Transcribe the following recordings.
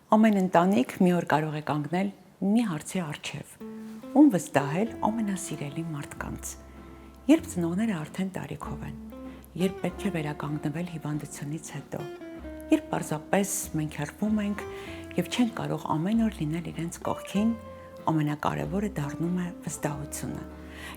Ամեն ընտանիք մի օր կարող է կանգնել մի հարցի առջև, ում վստահել ամենասիրելի մարդկանց, երբ ծնողները արդեն տարիքով են, երբ պետք է վերականգնվել հիվանդությունից հետո, երբ պարզապես մենք հեռվում ենք և չենք կարող ամեն օր լինել իրենց կողքին, ամենակարևորը դառնում է վստահությունը։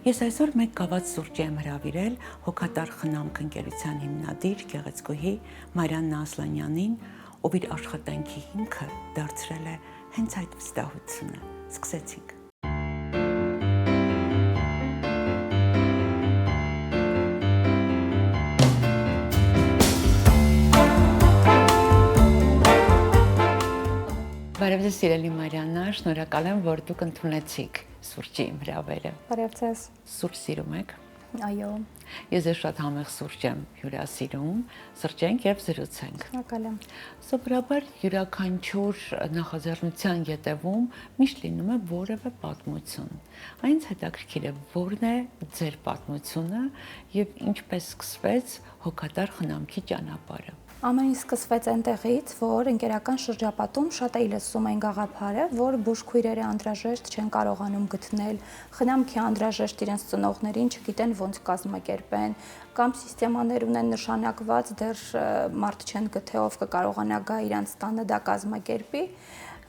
Ես այսօր մեկ գաված սուրճի եմ հրավիրել հոգատար խնամք ընկերության հիմնադիր գեղեցկուհի Մարիաննա Ասլանյանին, ով իր աշխատանքի հիմքը դարձրել է հենց այդ վստահությունը։ Սկսեցինք։ Բարև ձեզ սիրելի Մարիաննա, շնորհակալ եմ, որ դուք ընդունեցիք սուրճի իմ հրավերը։ Բարև ձեզ։ Սուրճ սիրում եք։ Այո։ Ես շատ համեղ սուրճ եմ հյուրասիրում, սրճենք եւ զրուցենք։ Շնորհակալ եմ։ Սովորաբար յուրաքանչյուր նախաձեռնության ետևում միշտ լինում է որևէ պատմություն։ Այնց հետաքրքիր է, որն է ձեր պատմությունը եւ ինչպես սկսվեց հոգատար խնամքի ճանապարհը։ Ամեն ինչ սկսվեց այնտեղից, որ ընկերական շրջապատում շատ էի լսում այն գաղափարը, որ բուժքույրերը անհրաժեշտ չեն կարողանում գտնել, խնամքի անհրաժեշտ իրենց ծնողներին չգիտեն ոնց կազմակերպեն, կամ սիստեմաներ ունեն նշանակված, դեռ մարդ չեն գտե, ով կկարողանա գա իրանց տանը դա կազմակերպի։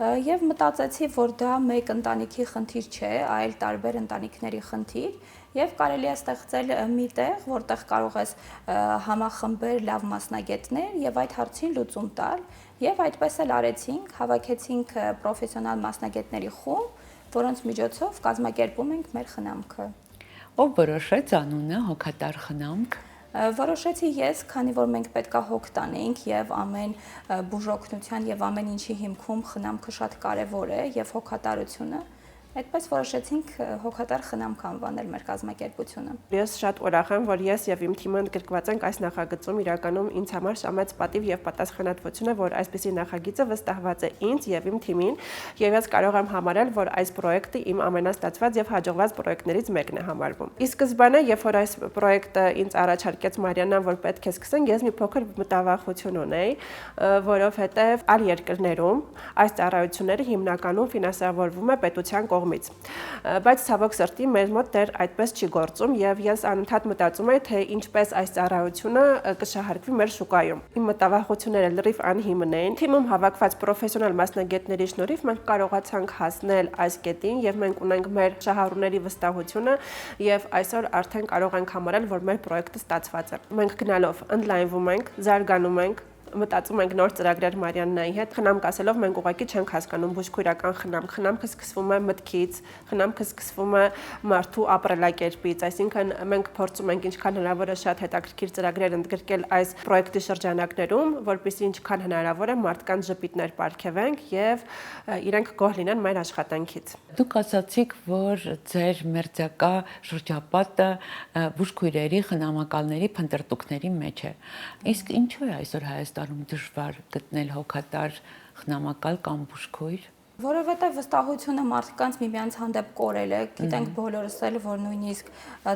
Եվ մտածեցի, որ դա մեկ ընտանիքի խնդիր չէ, այլ տարբեր ընտանիքների խնդիր, եւ կարելի է ստեղծել մի տեղ, որտեղ կարող ես համախմբել լավ մասնագետներ եւ այդ հարցին լուծում տալ, եւ այդպես էլ արեցինք, հավաքեցինք պրոֆեսիոնալ մասնագետների խումբ, որոնց միջոցով կազմակերպում ենք մեր խնամքը։ Ով որոշեց անունը հոգատար խնամք։ Որոշեցի ես, քանի որ մենք պետքա հոգ տանենք եւ ամեն բուժօգնության եւ ամեն ինչի հիմքում խնամքը շատ կարեւոր է եւ հոգատարությունը, այդպես որոշեցինք հոգատար խնամք անվանել մեր կազմակերպությունը։ Ես շատ ուրախ եմ, որ ես եւ իմ թիմը ընդգրկված ենք այս նախագծում, իրականում ինձ համար շատ պատիվ եւ պատասխանատվություն է, որ այսպիսի նախագիծը վստահված է ինձ եւ իմ թիմին, եւ ես կարող եմ համարել, որ այս պրոյեկտը իմ ամենաստացված եւ հաջողված պրոյեկտներից մեկն է համարվում։ Ի սկզբանե, երբ որ այս պրոյեկտը ինձ առաջարկեց Մարիաննան, որ պետք է սկսենք, ես մի փոքր մտավախություն ունեի, որովհետեւ այլ երկրներում այս ծառայությունները հիմնականում ֆինանսավորվում է պետության կողմից, բայց ցավոք սրտի մեր մոտ դեռ այդպես չի գործում եւ ես անընդհատ մտածում եմ, թե ինչպես այս ծառայությունը կշահարկվի մեր շուկայում։ Իմ մտավախությունները լրիվ անհիմն էին։ Թիմում հավաքված պրոֆեսիոնալ մասնագետների շնորհիվ մենք կարողացանք հասնել այս կետին եւ մենք ունենք մեր շահառուների վստահությունը եւ այսօր արդեն կարող ենք համարել, որ մեր պրոյեկտը ստացված է։ Մենք գնալով ընդլայնվում ենք, զարգանում ենք, մտածում ենք նոր ծրագրեր Մարիաննայի հետ, խնամք ասելով մենք ուղղակի չենք հասկանում բուժքույրական խնամք, խնամքը սկսվում է մտքից, խնամքը սկսվում է մարդու ապրելակերպից, այսինքն մենք փորձում ենք ինչքան հնարավոր է շատ հետաքրքիր ծրագրեր ընդգրկել այս պրոյեկտի շրջանակներում, որպեսզի ինչքան հնարավոր է մարդկանց ժպիտներ պարգևենք եւ իրենք գոհ լինեն մեր աշխատանքից։ Դուք ասացիք, որ ձեր մերձակա շրջապատը բուժքույրերի, խնամակալների փնտրտուքների մեջ է։ Իսկ ինչու է այսօր Հայաստանում դժվար գտնել հոգատար խնամակալ կամ բուժքույր։ Որովհետև վստահությունը մարդկանց միմյանց հանդեպ կորել է, գիտենք բոլորս էլ, որ նույնիսկ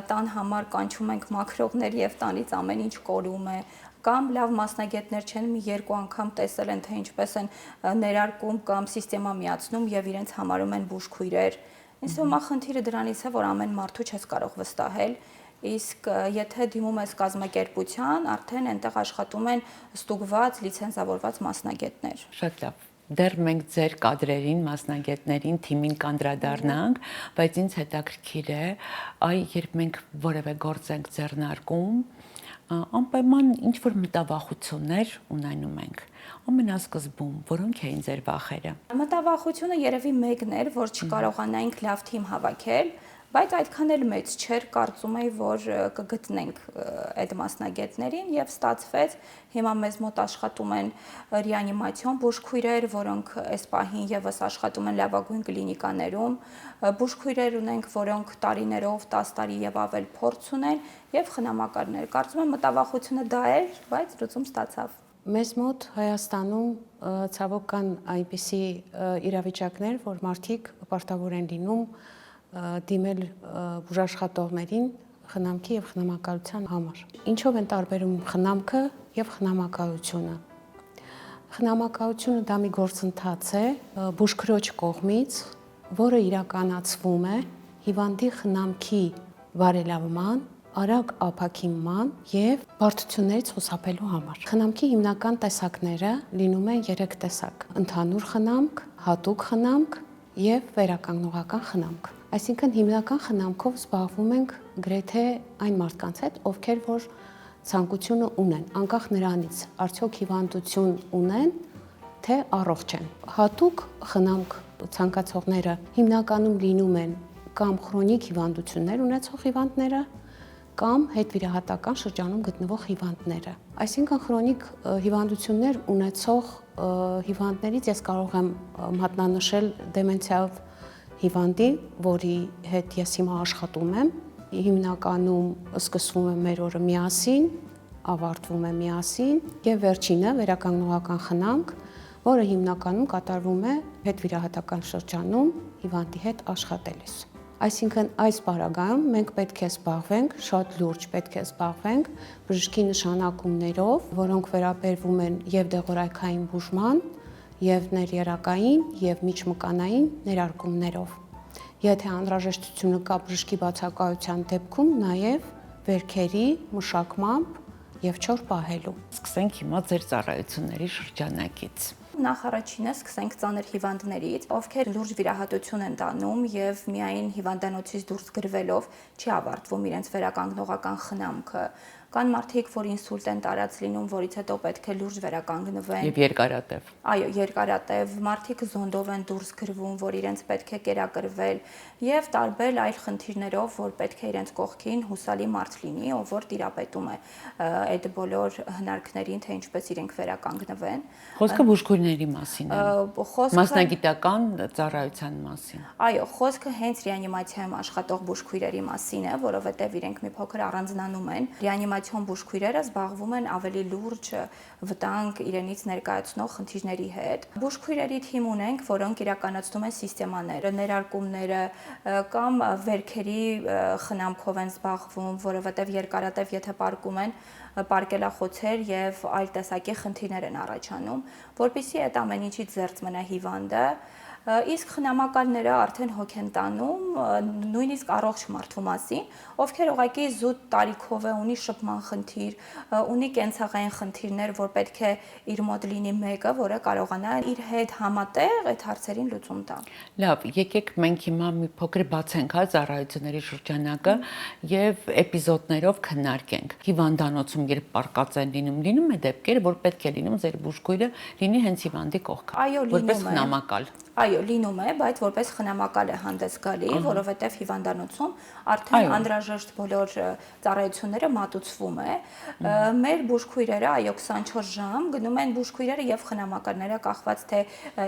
տան համար կանչում ենք մաքրողներ եւ տանից ամեն ինչ կորում է, կամ լավ մասնագետներ չեն, մի երկու անգամ տեսել են, թե ինչպես են ներարկում կամ սիստեմա միացնում եւ իրենց համարում են բուժքույրեր։ Ինձ թվում է խնդիրը դրանից է, որ ամեն մարդու չես կարող վստահել։ Իսկ եթե դիմում ես կազմակերպության, արդեն այնտեղ աշխատում են ստուգված, լիցենզավորված մասնագետներ։ Շատ լավ։ Դեռ մենք ձեր կադրերին, մասնագետներին, թիմին կանդրադառնանք, բայց ինձ հետաքրքիր է, երբ մենք որևէ գործ ենք ձեռնարկում, անպայման ինչ-որ մտավախություններ ունենում ենք։ Ամենասկզբում որոնք էին ձեր վախերը։ Մտավախությունը երևի մեկն էր, որ չկարողանայինք լավ թիմ հավաքել, բայց այդքան էլ մեծ չէր, կարծում էի, որ կգտնենք այդ մասնագետներին եւ ստացվեց։ Հիմա մեզ մոտ աշխատում են ռեանիմացիոն բուժքույրեր, որոնք այս պահին եւս աշխատում են լավագույն կլինիկաներում, բուժքույրեր ունենք, որոնք տարիներով 10 տարի եւ ավել փորձ ունեն, եւ խնամակալներ։ Կարծում եմ մտավախությունը դա էր, բայց լուծում ստացավ։ Մեզ մոտ Հայաստանում ցավոք կան այնպիսի իրավիճակներ, որ մարդիկ պարտավոր են լինում դիմել բուժաշխատողներին խնամքի եւ խնամակալության համար։ Ինչով են տարբերում խնամքը եւ խնամակալությունը։ Խնամակալությունը դա մի գործընթաց է բուժքրոջ կողմից, որը իրականացվում է հիվանդի խնամքի բարելավման, արագ ապաքինման եւ բարդություններից խուսափելու համար։ Խնամքի հիմնական տեսակները լինում են 3 տեսակ. ընդհանուր խնամք, հատուկ խնամք եւ վերականգնողական խնամք։ Այսինքն հիմնական խնամքով զբաղվում ենք գրեթե այն մարդկանց հետ, ովքեր որ ցանկությունը ունեն, անկախ նրանից արդյոք հիվանդություն ունեն, թե առողջ են։ Հատուկ խնամք ցանկացողները հիմնականում լինում են կամ քրոնիկ հիվանդություններ ունեցող հիվանդները, կամ հետվիրահատական շրջանում գտնվող հիվանդները։ Այսինքն քրոնիկ հիվանդություններ ունեցող հիվանդներից ես կարող եմ մատնանշել դեմենցիայով հիվանդի, որի հետ ես հիմա աշխատում եմ։ Հիմնականում սկսվում է մեր օրը միասին, ավարտվում է միասին, եւ վերջինը վերականգնողական խնամք, որը հիմնականում կատարվում է հետվիրահատական շրջանում հիվանդի հետ աշխատելիս։ Այսինքն այս պարագայում մենք պետք է զբաղվենք, շատ լուրջ պետք է զբաղվենք բժշկի նշանակումներով, որոնք վերաբերվում են եւ դեղորայքային բուժման, եւ ներերակային, եւ միջմկանային ներարկումներով։ Եթե անհրաժեշտությունը կա բժշկի բացակայության դեպքում, նաեւ վերքերի մշակմամբ եւ չոր պահելու։ Սկսենք հիմա ձեր ծառայությունների շրջանակից։ Նախ առաջինը սկսենք ծանր հիվանդներից, ովքեր լուրջ վիրահատություն են տանում եւ միայն հիվանդանոցից դուրս գրվելով չի ավարտվում իրենց վերականգնողական խնամքը։ Կան մարդիկ, որ ինսուլտ են տարած լինում, որից հետո պետք է լուրջ վերականգնվեն։ Եվ երկարատև։ Այո, երկարատև, մարդիկ զոնդով են դուրս գրվում, որ իրենց պետք է կերակրվել եւ տարբեր այլ խնդիրներով, որ պետք է իրենց կողքին հուսալի մարդ լինի, ով որ տիրապետում է այդ բոլոր հնարքներին, թե ինչպես իրենք վերականգնվեն։ Խոսքը բուժքույրների մասին է։ Մասնագիտական ծառայության մասին։ Այո, խոսքը հենց ռեանիմացիայում աշխատող բուժքույրերի մասին է, որովհետեւ իրենք մի փոքր առանձնանում են։ Ռեանիմացիոն բուժքույրերը զբաղվում են ավելի լուրջ վտանգ իրենից ներկայացնող խնդիրների հետ։ Բուժքույրերի թիմ ունենք, որոնք իրականացնում են սիստեմաները, ներարկումները կամ վերքերի խնամքով են զբաղվում, որովհետև երկարատև եթե պարկում են, պարկելախոցեր եւ այլ տեսակի խնդիրներ են առաջանում, որpիսի այդ ամեն ինչից զերծ մնա հիվանդը։ Իսկ խնամակալները արդեն հոգ են տանում նույնիսկ առողջ մարդու մասին, ովքեր ուղղակի զուտ տարիքով է, ունի շփման խնդիր, ունի կենցաղային խնդիրներ, որ պետք է իր մոտ լինի մեկը, որը կարողանա իր հետ համատեղ այդ հարցերին լուծում տա։ Լավ, եկեք մենք հիմա մի փոքր բացենք ծառայությունների շրջանակը եւ էպիզոդներով քննարկենք։ Հիվանդանոցում երբ պարկած են լինում է դեպքեր, որ պետք է լինում ձեր բուժքույրը լինի հենց հիվանդի կողքը, որպես խնամակալ։ Այո, լինում է, բայց որպես խնամակալ է հանդես գալի, որովհետև հիվանդանոցում արդեն անհրաժեշտ բոլոր ծառայությունները մատուցվում է։ Մեր բուժքույրերը, այո, 24 ժամ գնում են բուժքույրերը եւ խնամակալները, կախված թե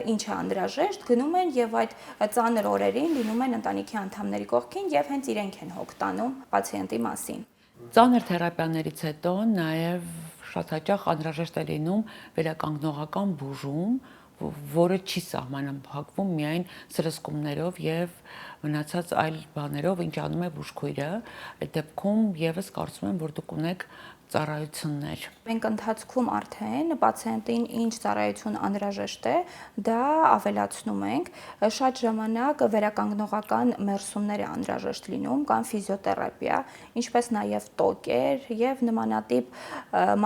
ինչ է անհրաժեշտ, գնում են եւ այդ ծանր օրերին լինում են ընտանիքի անդամների կողքին եւ հենց իրենք են հոգ տանում պացիենտի մասին։ Ծանր թերապիաներից հետո նաեւ շատ հաճախ անհրաժեշտ է լինում վերականգնողական բուժում, որը չի սահմանափակվում միայն սրսկումներով եւ մնացած այլ բաներով, ինչ անում է բուժքույրը։ Այդ դեպքում եւս կարծում եմ, որ դուք ունեք ծառայություններ։ Մենք ընթացքում արդեն պացիենտին ինչ ծառայություն անհրաժեշտ է, դա ավելացնում ենք։ Շատ ժամանակ վերականգնողական մերսումներ է անհրաժեշտ լինում, կամ ֆիզիոթերապիա, ինչպես նաև տոկեր եւ նմանատիպ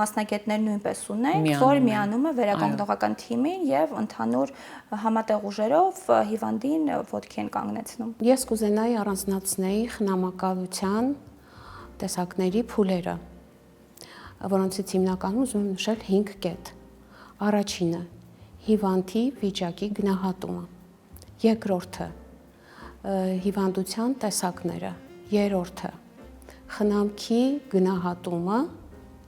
մասնագետներ նույնպես ունենք, որ միանում է վերականգնողական թիմին եւ ընդհանուր համատեղ ուժերով հիվանդին ոտքի են կանգնեցնում։ Ես կուզենայի առանձնացնել խնամակալության տեսակների փուլերը, որոնցից հիմնականում ուզում եմ նշել 5 կետ։ Առաջինը՝ հիվանդի վիճակի գնահատումը։ Երկրորդը՝ հիվանդության տեսակները։ Երրորդը՝ խնամքի գնահատումը։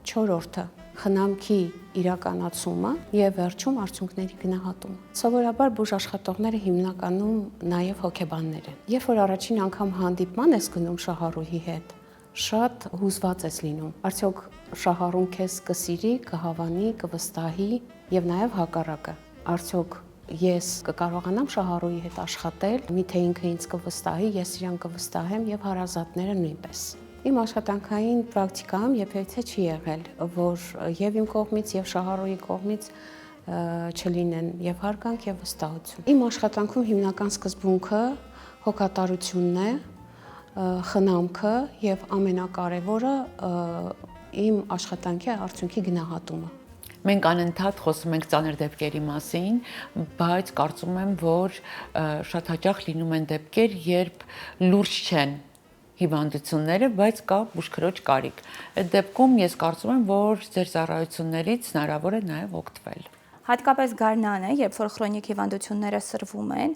Չորրորդը՝ խնամքի իրականացումը եւ վերջում արդյունքների գնահատումը։ Սովորաբար բուժաշխատողները հիմնականում նաեւ հոգեբաններ են։ Երբ որ առաջին անգամ հանդիպման ես գնում շահառուհի հետ, շատ հուզված ես լինում։ Արդյոք շահառուն քեզ կսիրի, կհավանի, կվստահի եւ նաեւ հակառակը։ Արդյոք ես կկարողանամ շահառուի հետ աշխատել, միթե ինքը ինձ կվստահի, ես իրան կվստահեմ եւ հարազատները նույնպես։ Իմ աշխատանքային պրակտիկայում երբևէ չի եղել, որ եւ իմ կողմից եւ շահառուի կողմից չլինեն եւ հարգանք եւ վստահություն։ Իմ աշխատանքում հիմնական սկզբունքը հոգատարությունն է, խնամքը եւ ամենակարևորը իմ աշխատանքի արդյունքի գնահատումը։ Մենք անընդհատ խոսում ենք ծանր դեպքերի մասին, բայց կարծում եմ, որ շատ հաճախ լինում են դեպքեր, երբ լուրջ չեն հիվանդությունները, բայց կա բուժքրոջ կարիք։ Այդ դեպքում ես կարծում եմ, որ ձեր ծառայություններից հնարավոր է նաև օգտվել։ Հատկապես գարնան է, երբ որ քրոնիկ հիվանդությունները սրվում են,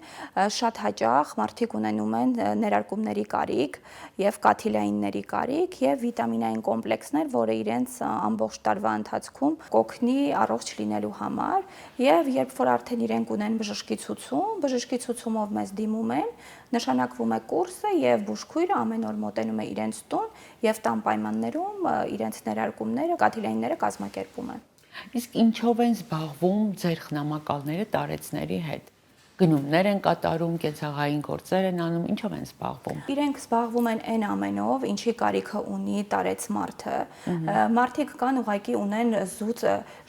շատ հաճախ մարդիկ ունենում են ներարկումների կարիք եւ կաթիլայինների կարիք եւ վիտամինային կոմպլեքսներ, որը իրենց ամբողջ տարվա ընթացքում կօգնի առողջ լինելու համար եւ երբ որ արդեն իրենք ունեն բժշկի ցուցումով մեզ դիմում են, նշանակվում է կուրսը եւ բուժքույրը ամեն օր մոտենում է իրենց տուն եւ տան պայմաններում իրենց ներարկումները, կաթիլայինները կազմակերպում է։ Իսկ ինչով են զբաղվում ձեր խնամակալները տարեցների հետ։ Գնումներ են կատարում, կենցաղային գործեր են անում, ինչով են զբաղվում։ Իրենք զբաղվում են այն ամենով, ինչի կարիքը ունի տարեց մարդը։ Մարդիկ կան ուղղակի ունեն զուտ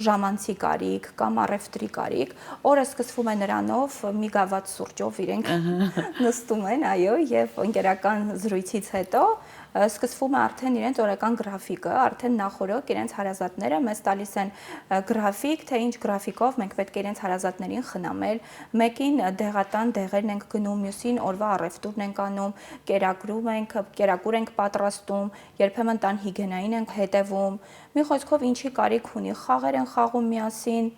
ժամանցի կարիք կամ առևտրի կարիք։ Օրը սկսվում է նրանով, մի գավաթ սուրճով իրենք նստում են, այո, եւ ընկերական զրույցից հետո սկսվում է արդեն իրենց օրական գրաֆիկը, արդեն նախօրոք իրենց հարազատները մեզ տալիս են գրաֆիկ, թե ինչ գրաֆիկով մենք պետք է իրենց հարազատներին խնամել, մեկին դեղատան դեղերն ենք գնում, մյուսին օրվա առևտուրն ենք անում, կերակուր ենք պատրաստում, երբեմն տան հիգիենային ենք հետևում, մի խոսքով ինչի կարիք ունի, խաղեր են խաղում միասին,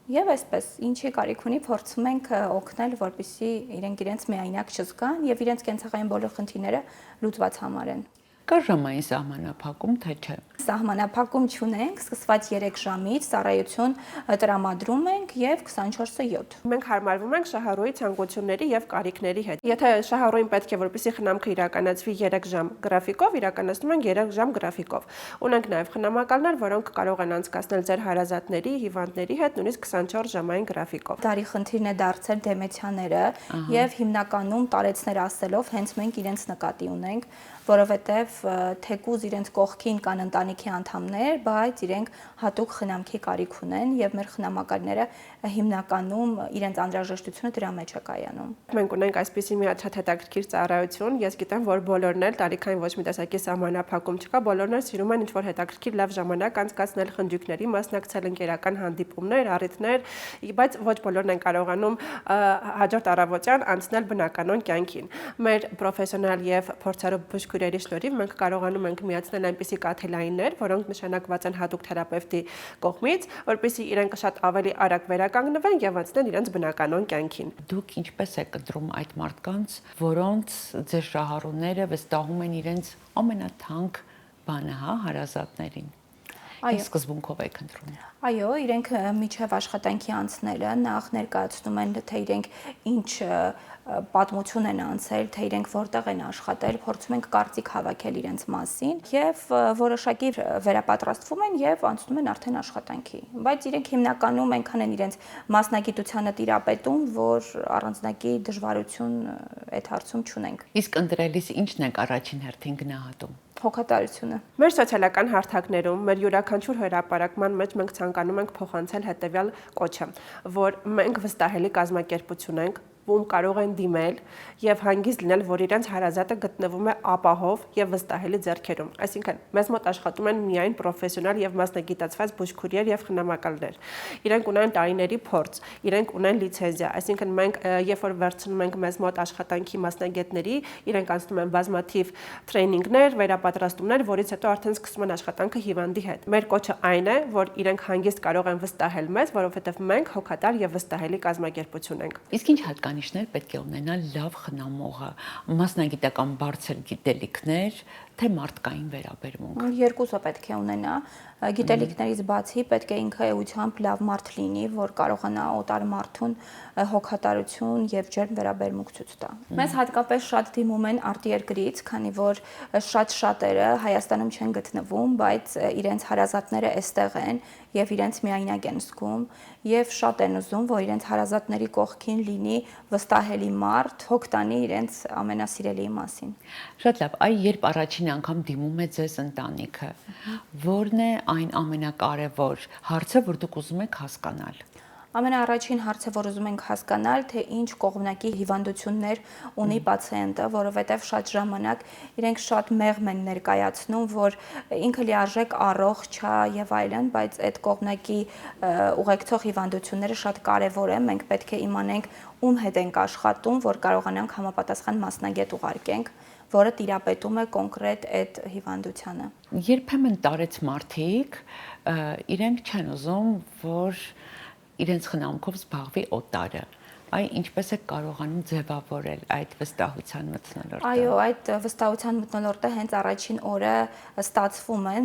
եւ այսպես ինչի կարիք ունի փորձում ենք օգնել, որպեսզի իրենց միայնակ չզգան եւ իրենց կենցաղային բոլոր խնդիրները լուծված համարեն։ Կա ժամային սահմանափակում, թե չէ։ Սահմանափակում չունենք, սկսված 3 ժամից ծառայություն տրամադրում ենք եւ 24/7։ Մենք հարմարվում ենք շահառուի ցանկությունների եւ կարիքների հետ։ Եթե շահառուին պետք է որպեսզի խնամքը իրականացվի 3 ժամ գրաֆիկով, իրականացնում ենք 3 ժամ գրաֆիկով։ Ունենք նաեւ խնամակալներ, որոնք կարող են անցկացնել ձեր հարազատների, հիվանդների հետ նույնիսկ 24 ժամային գրաֆիկով։ Տարի խնդիրն է դարձել դեմենցիաները եւ հիմնականում տարեցներ ասելով հենց մենք իրենց նկատի ունենք, որովհետեւ թեկուզ իրենց կողքին կան ընտանիքի անդամներ, բայց իրենք հատուկ խնամքի կարիք ունեն եւ մեր խնամակալները հիմնականում իրենց անհրաժեշտությունը դրա մեջ է կայանում։ Մենք ունենք այսպիսի մի շատ հետաքրքիր ծառայություն, ես գիտեմ, որ բոլորն էլ տարիքային ոչ մի տեսակի սահմանափակում չկա, բոլորն էլ սիրում են ինչ-որ հետաքրքիր լավ ժամանակ անցկացնել խնջույքների, մասնակցել ընկերական հանդիպումներ, առիթներ, բայց ոչ բոլորն են կարողանում հաջորդ առավոտյան անցնել բնականon կյանքին։ Մեր պրոֆեսիոնալ եւ փորձառու բուժքույրերի շնորհիվ մենք կարողանում ենք միացնել այնպիսի կաթիլայիններ, որոնք նշանակված են հատուկ թերապևտի կողմից, որպեսզի իրենք շատ ավելի արագ վերականգնվեն եւ անցնեն իրենց բնականon կյանքին։ Դուք ինչպես եք ընտրում այդ մարդկանց, որոնց ձեր շահառուները վստահում են իրենց ամենաթանկ բանը, հարազատներին։ Այս սկզբունքով եք ընտրում։ Այո, իրենք միջև աշխատանքի անցնելը նախ ներկայացնում են, թե իրենք ինչ պատմություն են անցել, թե իրենք որտեղ են աշխատել, փորձում ենք կարծիք հավաքել իրենց մասին եւ որոշակի վերապատրաստվում են եւ անցնում են արդեն աշխատանքի։ Բայց իրենք հիմնականում այնքան են իրենց մասնագիտությանը տիրապետում, որ առանձնակի դժվարություն այդ հարցում չունենք։ Իսկ ընտրելիս ի՞նչն եք առաջին հերթին գնահատում։ Հոգատարությունը։ Մեր սոցիալական հարթակներում, մեր յուրաքանչյուր հրապարակման մեջ մենք ցանկանում ենք փոխանցել հետևյալ կոչը, որ մենք վստահելի կազմակերպություն ենք, ում կարող են դիմել եւ հանգիստ լինել, որ իրենց հարազատը գտնվում է ապահով եւ վստահելի ձեռքերում։ Այսինքն, մեզ մոտ աշխատում են միայն պրոֆեսիոնալ եւ մասնագիտացված բուժքույրեր եւ խնամակալներ։ Իրենք ունեն տարիների փորձ, իրենք ունեն լիցենզիա, այսինքն մենք երբ որ վերցնում ենք մեզ մոտ աշխատանքի մասնագետների, իրենք անցնում են բազմաթիվ տրեյնինգներ, վերապատրաստումներ, որից հետո արդեն սկսում են աշխատանքը հիվանդի հետ։ Մեր կոչը այն է, որ իրենք հանգիստ կարող են վստահել մեզ, որովհետեւ մենք հոգատար եւ վստահելի կազմակերպություն ենք։ Իսկ ինչ հատկանիշներ պետք է ունենա լավ խնամողը, մասնագիտական բարձր գիտելիքներ, թե մարդկային վերաբերմունք։ Երկուսը պետք է ունենա։ Գիտելիքներից բացի պետք է ինքը էությամբ լավ մարդ լինի, որ կարողանա օտար մարդուն հոգատարություն եւ ջերմ վերաբերմունք ցույց տա։ Մեզ հատկապես շատ դիմում են արտերկրից, քանի որ շատ շատերը Հայաստանում չեն գտնվում, բայց իրենց հարազատները այստեղ են եւ իրենց միայնակ են զգում եւ շատ են ուզում, որ իրենց հարազատների կողքին լինի վստահելի մարդ, հոգ տանի իրենց ամենասիրելիի մասին։ Շատ լավ, այ երբ առաջին անգամ դիմում է ձեզ ընտանիքը, ո՞րն է այն ամենակարևոր հարցը, որ դուք ուզում եք հասկանալ։ Ամենաառաջին հարցը, որ ուզում ենք հասկանալ, թե ինչ կողմնակի հիվանդություններ ունի պացիենտը, որովհետև շատ ժամանակ իրենք շատ մեղմ են ներկայացնում, որ ինքը լիարժեք առողջ է եւ այլն, բայց այդ կողմնակի ուղեկցող հիվանդությունները շատ կարեւոր են։ Մենք պետք է իմանենք ում հետ ենք աշխատում, որ կարողանանք համապատասխան մասնագետ ուղարկենք, որը տիրապետում է կոնկրետ այդ հիվանդությանը։ Երբեմն տարեց մարդիկ իրենք չեն ուզում, որ իրենց խնամքով զբաղվի օտարը։ Այ ինչպես է կարողանում ձևավորել այդ վստահության մթնոլորտը։ Այո, այդ վստահության մթնոլորտը հենց առաջին օրը ստացվում է,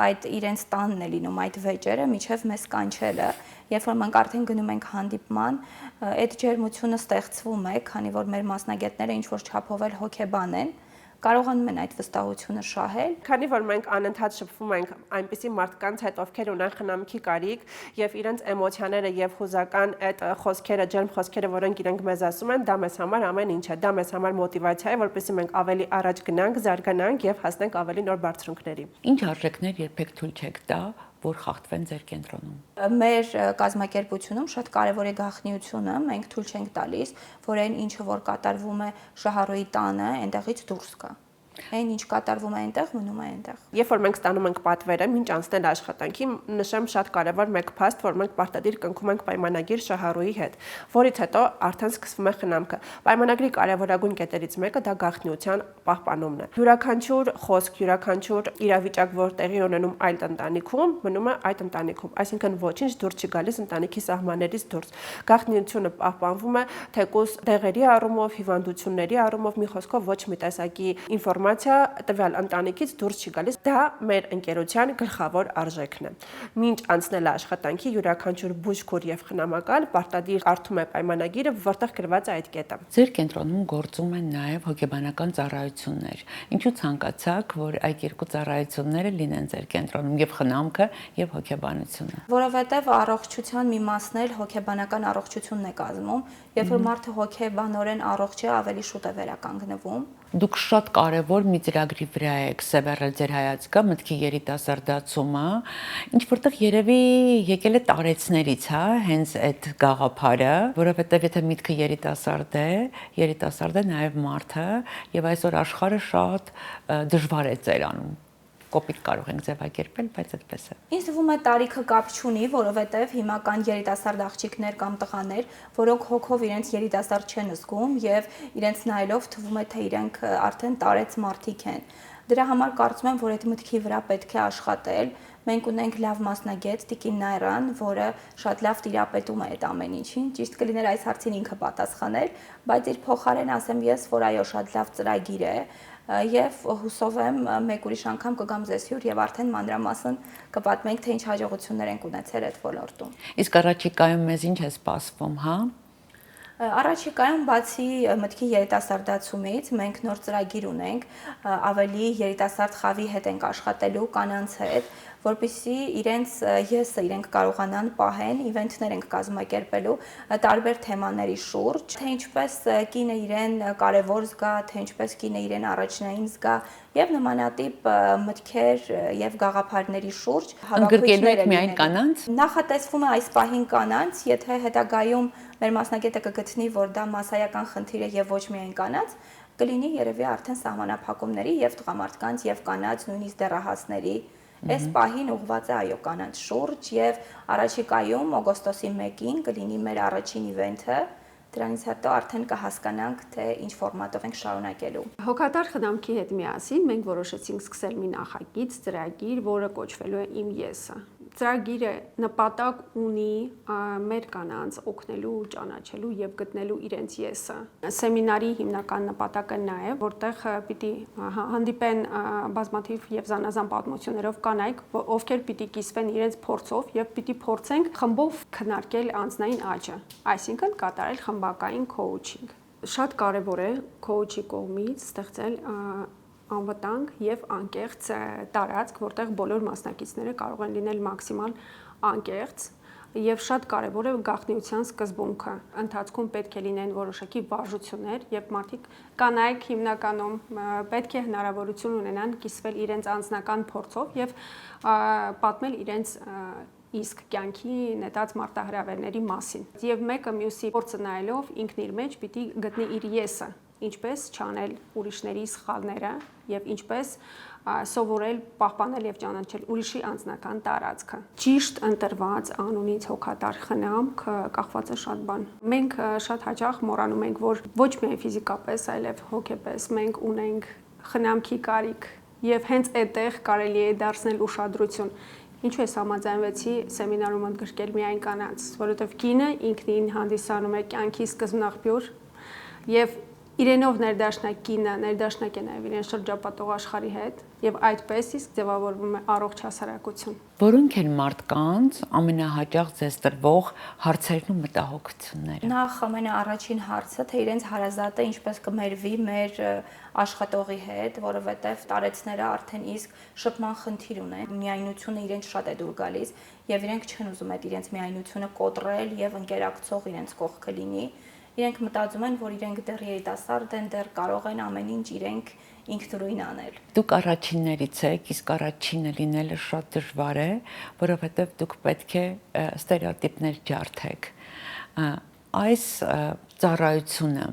այդ իրենց տանն է լինում այդ վեճերը, միջև մեզ կանչելը, երբ որ մենք արդեն գնում ենք հանդիպման, այդ ջերմությունը ստեղծվում է, քանի որ մեր մասնագետները ինչ որ չափով էլ հոգեբան են, կարողանում են այդ վստահությունը շահել։ Քանի որ մենք անընդհատ շփվում ենք այնպիսի մարդկանց հետ, ովքեր ունեն խնամքի կարիք եւ իրենց էմոցիաները եւ հուզական այդ խոսքերը, ջերմ խոսքերը, որոնք իրենք մեզ ասում են, դա մեզ համար ամեն ինչ է, դա մեզ համար մոտիվացիա է, որպեսզի մենք ավելի առաջ գնանք, զարգանանք եւ հասնենք ավելի նոր բարձրունքների։ Ինչ արժեքներ երբեք թույլ չեք տա, որ խախտվեն ձեր կենտրոնում։ Մեր կազմակերպությունում շատ կարևոր է գաղտնիությունը, մենք թույլ չենք տալիս, որ այն ինչը որ կատարվում է Շահառուի տանը, այնտեղից դուրս գա։ Այն ինչ կատարվում է այնտեղ, մնում է այնտեղ։ Երբ որ մենք ստանում ենք պատվերը, մինչ անցնել աշխատանքի, նշեմ շատ կարևոր մեկ փաստ, որ մենք պարտադիր կնքում ենք պայմանագիր Շահառուի հետ, որից հետո արդեն սկսվում է խնամքը։ Պայմանագրի կարևորագույն կետերից մեկը դա գաղտնիության պահպանումն է։ Յուրաքանչյուր խոսք, յուրաքանչյուր իրավիճակ, որ տեղի ունենում այլ ընտանիքում, մնում է այդ ընտանիքում, այսինքն ոչինչ դուրս չի գալիս ընտանիքի սահմաններից դուրս։ Գաղտնիությունը պահպանվում է թեկուզ դեղերի առումով, հիվանդությունների առումով, մի խոսքով ոչ մի տեսակի ինֆորմացիա տվյալ ընտանիքից դուրս չի գալիս, դա մեր ընկերության գլխավոր արժեքն է։ Մինչ անցնել աշխատանքի յուրաքանչյուր բուժքուր եւ խնամակալ պարտադիր կարդում է պայմանագիրը, որտեղ գրված է այդ կետը։ Ձեր կենտրոնում գործում են նաև հոգեբանական ծառայություններ։ Ինչու ցանկացաք, որ այդ երկու ծառայությունները լինեն ձեր կենտրոնում, եւ խնամքը, եւ հոգեբանությունը։ Որովհետև առողջության մի մասն էլ հոգեբանական առողջությունն է կազմում, երբ որ մարդը հոգեբանորեն առողջ է, ավելի շուտ է վերականգնվում։ Դուք շատ կարևոր մի ծրագրի վրա եք սևեռել ձեր հայացքը, մտքի երիտասարդացումը, ինչ որտեղ երևի եկել է տարեցներից, հա, հենց այդ գաղափարը, որովհետև եթե միտքը երիտասարդ է նաև մարդը, եւ այսօր աշխարհը շատ դժվար է ծերանում։ Կոպիտ կարող ենք ձևակերպել, բայց այդպես է։ Ինձ թվում է տարիքը կապ չունի, որովհետև հիմա կան երիտասարդ աղջիկներ կամ տղաներ, որոնք հոգով իրենց երիտասարդ չեն զգում եւ իրենց նայելով թվում է թե իրենք արդեն տարեց մարդիկ են։ Դրա համար կարծում եմ, որ այդ մտքի վրա պետք է աշխատել։ Մենք ունենք լավ մասնագետ Տիկին Նայրան, որը շատ լավ տիրապետում է այդ ամեն ինչին։ Ճիշտ կլիներ այս հարցին ինքը պատասխանել, բայց իր փոխարեն ասեմ ես, որ այո, շատ լավ ծրագիր է եւ հուսով եմ մեկ ուրիշ անգամ կգամ ձեզ հյուր եւ արդեն մանրամասն կպատմենք թե ինչ հաջողություններ ենք ունեցել այդ ոլորտում։ Իսկ առաջիկայում մեզ ինչ է սպասվում, հա։ Առաջիկայում բացի մտքի երիտասարդացումից մենք նոր ծրագիր ունենք, ավելի երիտասարդ խավի հետ ենք աշխատելու կանանց հետ, որպեսզի իրենց եսը իրենք կարողանան պահեն, իվենթներ ենք կազմակերպելու տարբեր թեմաների շուրջ, թե ինչպես կինը իրեն կարևոր զգա, թե ինչպես կինը իրեն առաջնային զգա եւ նմանատիպ մտքեր եւ գաղափարների շուրջ Ընդգրկելու եք միայն կանանց։ Նախատեսվում է այս պահին կանանց, եթե հետագայում մեր մասնագետը կգտնի, որ դա մասսայական խնդիր է եւ ոչ միայն կանանց, կլինի երևի արդեն սահմանափակումների եւ տղամարդկանց եւ կանանց, նույնիսկ դեռահասների Այս պահին ուղղված է այո կանանց շուրջ եւ առաջիկայում օգոստոսի 1-ին կլինի մեր առաջին իվենթը, դրանից հետո արդեն կհասկանանք, թե ինչ ֆորմատով ենք շարունակելու։ Հոգատար խնամքի հետ միասին մենք որոշեցինք սկսել մի նախագիծ ծրագիր, որը կոչվելու է Իմ եսը։ Ծրագիրը նպատակ ունի մեր կանանց օգնելու, ճանաչելու եւ գտնելու իրենց եսը։ Սեմինարի հիմնական նպատակը նա է, որտեղ պիտի հանդիպեն բազմաթիվ եւ զանազան պատմություններով կանայք, ովքեր պիտի կիսվեն իրենց փորձով եւ պիտի փորձենք խմբով քննարկել անձնային աճը, այսինքն կատարել խմբակային քոուչինգ։ Շատ կարեւոր է քոուչի կողմից ստեղծել անվտանգ եւ անկեղծ տարածք, որտեղ բոլոր մասնակիցները կարող են լինել մաքսիմալ անկեղծ եւ շատ կարեւոր է գաղտնիության սկզբունքը։ Ընթացքում պետք է լինեն որոշակի վարժություններ եւ մարդիկ կանայք հիմնականում պետք է հնարավորություն ունենան կիսվել իրենց անձնական փորձով եւ պատմել իրենց իսկ կյանքի նետած մարտահրավերների մասին։ Եվ մեկը մյուսի փորձը նայելով ինքն իր մեջ պիտի գտնի իր եսը, ինչպես չանել ուրիշների սխալները եւ ինչպես սովորել պահպանել եւ ճանաչել ուրիշի անձնական տարածքը։ Ճիշտ ընտրված անունից հոգատար խնամք կախված է շատ բան։ Մենք շատ հաճախ մոռանում ենք, որ ոչ միայն ֆիզիկապես, այլև հոգեպես մենք ունենք խնամքի կարիք եւ հենց այդտեղ կարելի է դարձնել ուշադրություն։ Ինչու ես համաձայնվեցի սեմինարում ընդգրկել միայն կանանց, որովհետև կինը ինքնին հանդիսանում է կյանքի սկզբնաղբյուր եւ իրենով ներդաշնակ կինը ներդաշնակ է նաեւ իրեն շրջապատող աշխարհի հետ եւ այդպես իսկ ձևավորվում է առողջ հասարակություն։ Որոնք են մարդկանց ամենահաճախ ձեզ տրվող հարցերն ու մտահոգությունները։ Նախ ամենաառաջին հարցը, թե իրենց հարազատը ինչպես կմերվի մեր աշխատողի հետ, որովհետև տարեցները արդեն իսկ շփման խնդիր ունեն, միայնությունը իրենց շատ է դուր գալիս եւ իրենք չեն ուզում այդ իրենց միայնությունը կոտրել եւ ընկերակցող իրենց կողքը լինի։ Իրենք մտածում են, որ իրենք դեռ երիտասարդ են, դեռ կարող են ամեն ինչ իրենք ինքնուրույն անել։ Դուք առաջիններից եք, իսկ առաջինը լինելը շատ դժվար է, որովհետև դուք պետք է ստերեոտիպներ ջարդեք։ Այս ծառայությունը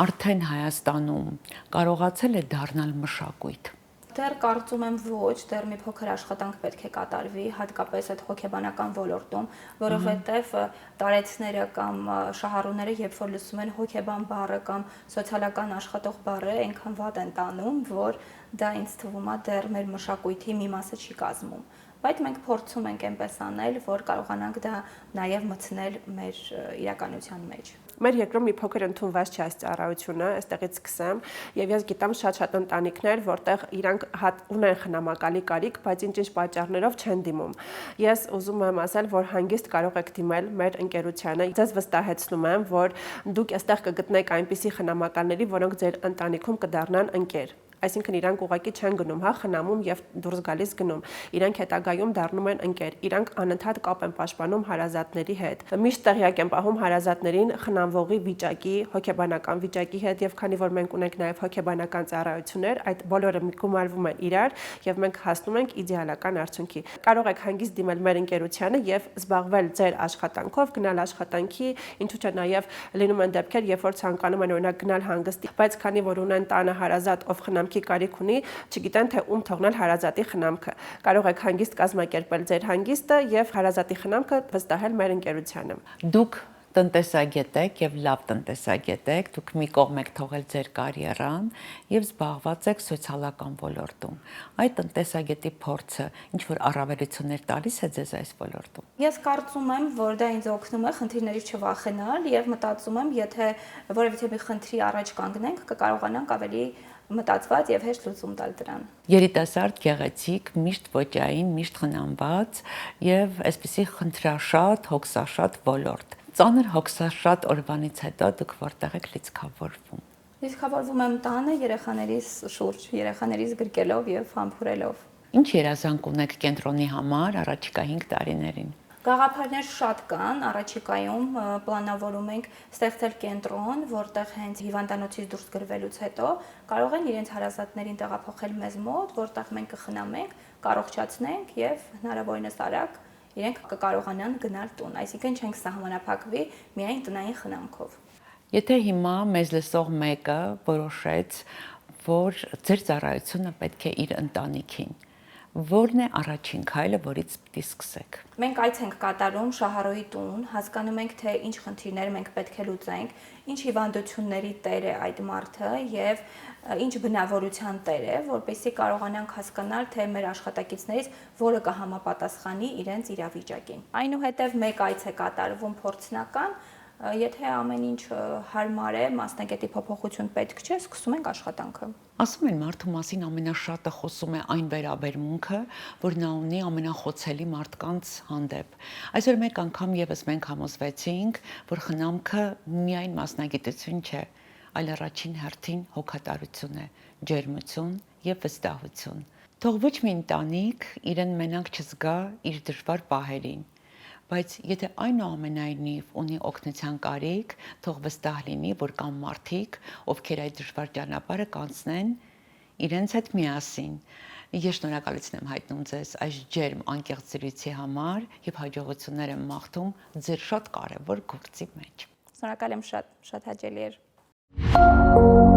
արդեն Հայաստանում կարողացել է դառնալ մշակույթ։ Դեռ կարծում եմ ոչ, դեռ մի փոքր աշխատանք պետք է կատարվի, հատկապես այդ հոգեբանական ոլորտում, որովհետև տարեցները կամ շահառուները, երբ որ լսում են հոգեբան բառը կամ սոցիալական աշխատող բառը, այնքան վատ են տանում, որ դա ինձ թվում է դեռ մեր մշակույթի մի մասը չի կազմում։ Բայց մենք փորձում ենք այնպես անել, որ կարողանանք դա նաև մտցնել մեր իրականության մեջ։ Մեր երկրում մի փոքր ընդունված չէ այս ծառայությունը, այստեղից սկսեմ, եւ ես գիտեմ շատ ընտանիքներ, որտեղ իրանք ունեն խնամակալի կարիք, բայց ինչ-ինչ պատճառներով չեն դիմում։ Ես ուզում եմ ասել, որ հանգիստ կարող եք դիմել մեր ընկերությանը։ Ձեզ վստահեցնում եմ, որ դուք այստեղ կգտնեք այնպիսի խնամակալների, որոնք ձեր ընտանիքում կդառնան ընկեր։ Այսինքն իրանք ուղղակի չեն գնում, խնամում եւ դուրս գալիս գնում։ Իրանք հետագայում դառնում են ընկեր։ Իրանք անընդհատ կապ են պաշտպանում հարազատների հետ։ Միշտ տեղյակ են պահում հարազատներին խնամվողի վիճակի, հոգեբանական վիճակի հետ եւ քանի որ մենք ունենք նաեւ հոգեբանական ծառայություններ, այդ բոլորը գումարվում են իրար եւ մենք հասնում ենք իդեալական արդյունքի։ Կարող եք հանգիստ դիմել մեր ընկերությանը եւ զբաղվել ձեր աշխատանքով, գնալ աշխատանքի, ինչու՞ չէ նաեւ լինում են դեպքեր, երբ որ ցանկանում են օրինակ գնալ հանգստի, բայց քանի որ ունեն տանը հարազատ, ով խնամքի կարիք ունի, չգիտեն թե ում թողնել հարազատի խնամքը։ Կարող եք հանգիստ կազմակերպել ձեր հանգիստը եւ հարազատի խնամքը վստահել մեր ընկերությանը։ Դուք տնտեսագետ եք եւ լավ տնտեսագետ եք, դուք մի կողմ եք թողել ձեր կարիերան եւ զբաղված եք սոցիալական ոլորտում։ Այդ տնտեսագետի փորձը ինչ որ առավելություններ տալիս է ձեզ այս ոլորտում։ Ես կարծում եմ, որ դա ինձ օգնում է խնդիրներից չվախենալ եւ մտածում եմ, եթե որևիցե մի խնդրի առաջ կանգնենք, կկարողանանք ավելի մտածված եւ հեշտ լուծում տալ դրան։ Երիտասարդ, գեղեցիկ, միշտ ոճային, միշտ խնամված եւ այսպիսի խնդրաշատ, հոգսաշատ ոլորտ։ Ծանր հոգսաշատ օրվանից հետո դուք որտեղ եք լիցքավորվում։ Լիցքավորվում եմ տանը երեխաներիս շուրջ, երեխաներից գրկելով եւ համբուրելով։ Ինչ երազանք ունեք կենտրոնի համար առաջիկա 5 տարիներին։ Գաղափարներ շատ կան, առաջիկայում պլանավորում ենք ստեղծել կենտրոն, որտեղ հենց հիվանդանոցից դուրս գրվելուց հետո կարող են իրենց հարազատներին տեղափոխել մեզ մոտ, որտեղ մենք կխնամենք, կառողջացնենք եւ հնարավորինս արագ իրենք կկարողանան գնալ տուն, այսինքն չենք սահմանափակվի միայն տնային խնամքով։ Եթե հիմա մեզ լսող մեկը որոշեց, որ ձեր ծառայությունը պետք է իր ընտանիքին, որն է առաջին քայլը, որից պիտի սկսեք։ Մենք այց ենք կատարում Շահառոյի տուն, հասկանում ենք, թե ինչ խնդիրներ մենք պետք է լուծենք, ինչ հիվանդությունների տեր է այդ մարդը եւ ինչ բնավորության տեր է, որպեսզի կարողանանք հասկանալ, թե մեր աշխատակիցներից որը կհամապատասխանի իրենց իրավիճակին։ Այնուհետև մեկ այց է կատարվում փորձնական, եթե ամեն ինչ հարմար է, մասնագետի փոփոխություն պետք չէ, սկսում ենք աշխատանքը։ Ասում են մարդու մասին ամենաշատը խոսում է այն վերաբերմունքը, որ նա ունի ամենախոցելի մարդկանց հանդեպ։ Այսօր մեկ անգամ եւս մենք համոզվեցինք, որ խնամքը միայն մասնագիտություն չէ, այլ առաջին հերթին հոգատարություն է, ջերմություն եւ վստահություն։ Թող ոչ մի ընտանիք իրեն մենակ չզգա իր դժվար պահերին, բայց եթե այնուամենայնիվ ունի օգնության կարիք, թող վստահ լինի, որ կան մարդիկ, ովքեր այդ դժվար ճանապարհը կանցնեն իրենց հետ միասին։ Ես շնորհակալություն եմ հայտնում ձեզ այս ջերմ անկեղծ զրույցի համար եւ հաջողություններ եմ մաղթում ձեր շատ կարեւոր գործի մեջ։ Շնորհակալ եմ շատ հաճելի էր։